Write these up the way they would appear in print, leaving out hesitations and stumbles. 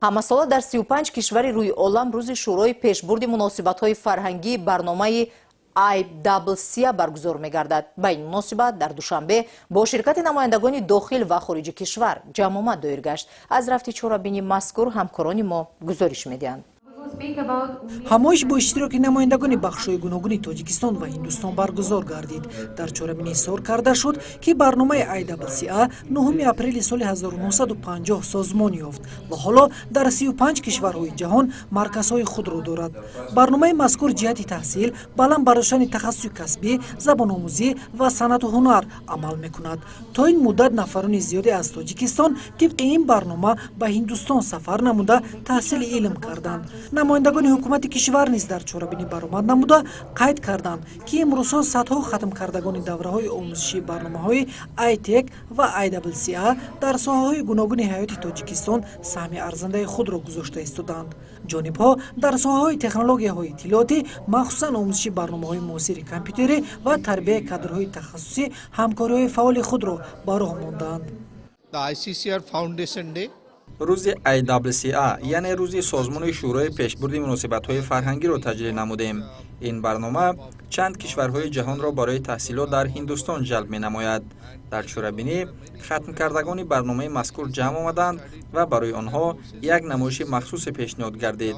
ҳамасола дар 35 кишвари рӯи олам рӯзи шӯрои пешбурди муносибатҳои фарҳангии барномаи ICCA баргузор мегардад. Ба ин муносибат дар душанбе бо ширкати намояндагони дохил ва хориҷи кишвар ҷамъомад доир гашт. Аз рафти чорабини мазкур ҳамкорони мо гузориш медиҳанд. ҳамоиш бо иштироки намояндагони бахшҳои гуногуни Тоҷикистон ва Ҳиндустон баргузор гардид. Дар чорабинӣ изҳор карда шуд, ки барномаи ICCA 9 апрели соли 1950 созмон ёфт ва ҳоло дар 35 кишварҳои ҷаҳон марказҳои худро дорад. Барномаи мазкур ҷиҳати таҳсил, баландбарошани тахассуси касбӣ, забономӯзӣ ва санъату ҳунар амал мекунад. То ин муддат нафарони зиёде аз Тоҷикистон тибқи ин барнома ба Ҳиндустон сафар намуда таҳсили илм карданд. намояндагони ҳукумати кишвар низ дар чорабинӣ баромад намуда қайд карданд, ки имрӯзҳо садҳо хатмкардагони давраҳои омӯзишии барномаҳои ITEC ва ICCA дар соҳаҳои гуногуни ҳаёти Тоҷикистон саҳми арзандаи худро гузошта истоданд. ҷонибҳо дар соҳаҳои технологияҳои иттилоотӣ, махсусан омӯзиши барномаҳои муосири компютерӣ ва тарбияи кадрҳои тахассусӣ ҳамкориҳои фаъоли худро ба роҳ мондаанд. рӯзи ICCA яъне рӯзи созмони шӯрои пешбурди муносибатҳои фарҳангиро таҷлил намудем. ин барнома чанд кишварҳои ҷаҳонро барои таҳсилот дар Ҳиндустон ҷалб менамояд. дар чорабинӣ хатмкардагони барномаи мазкур ҷамъ омаданд ва барои онҳо як намоиши махсусе пешниҳод гардид.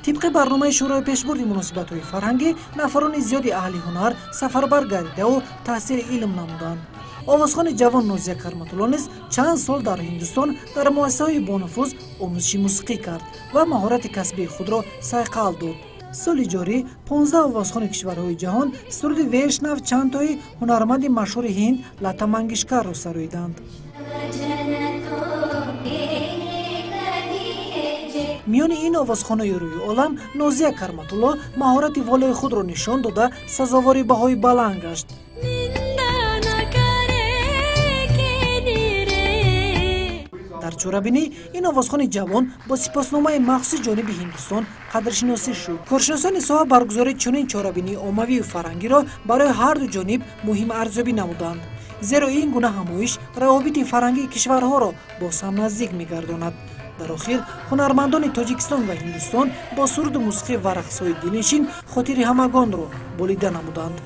тибқи барномаи шӯрои пешбурди муносибатҳои фарҳангӣ нафарони зиёди аҳли ҳунар сафарбар гардидаву таҳсили илм намуданд. овозхони ҷавон Нозия Карматулло низ чанд сол дар Ҳиндустон дар муассисаҳои бонуфуз омӯзиши мусиқӣ кард ва маҳорати касбии худро сайқал дод. соли ҷорӣ 15 овозхони кишварҳои ҷаҳон суруди Вешнав чандтои ҳунарманди машҳури Ҳинд Лата Мангешкарро сароиданд. миёни ин овозхонаи рӯи олам Нозия Карматулло маҳорати волои худро нишон дода сазовори баҳои баланд гашт. дар чорабинӣ ин овозхони ҷавон бо сипосномаи махсуси ҷониби Ҳиндустон қадршиносӣ шуд. коршиносони соҳа баргузории чунин чорабинии оммавию фарҳангиро барои ҳарду ҷониб муҳим арзёбӣ намуданд, зеро ин гуна ҳамоиш равобити фарҳангии кишварҳоро боз ҳам наздик мегардонад. дар охир ҳунармандони Тоҷикистон ва Ҳиндустон бо суруду мусиқӣ ва рақсҳои дилнишин хотири ҳамагонро болида намуданд.